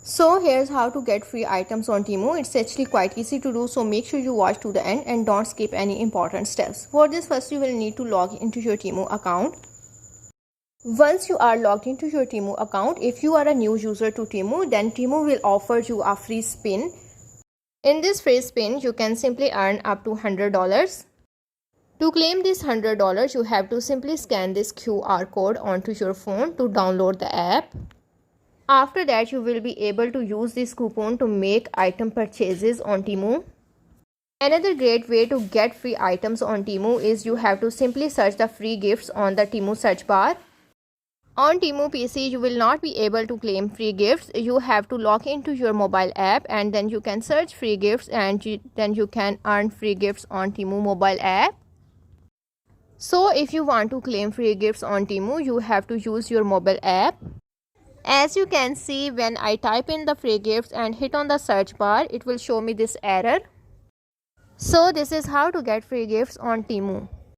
So here's how to get free items on Temu. It's actually quite easy to do, so make sure you watch to the end and don't skip any important steps. For this, first you will need to log into your Temu account. Once you are logged into your Temu account, if you are a new user to Temu, then Temu will offer you a free spin. In this free spin, you can simply earn up to $100. To claim this $100, you have to simply scan this QR code onto your phone to download the app. After that, you will be able to use this coupon to make item purchases on Temu. Another great way to get free items on Temu is you have to simply search the free gifts on the Temu search bar. On Temu PC, you will not be able to claim free gifts. You have to log into your mobile app and then you can search free gifts and then you can earn free gifts on Temu mobile app. So if you want to claim free gifts on Temu, you have to use your mobile app. As you can see, when I type in the free gifts and hit on the search bar, it will show me this error. So this is how to get free gifts on Temu.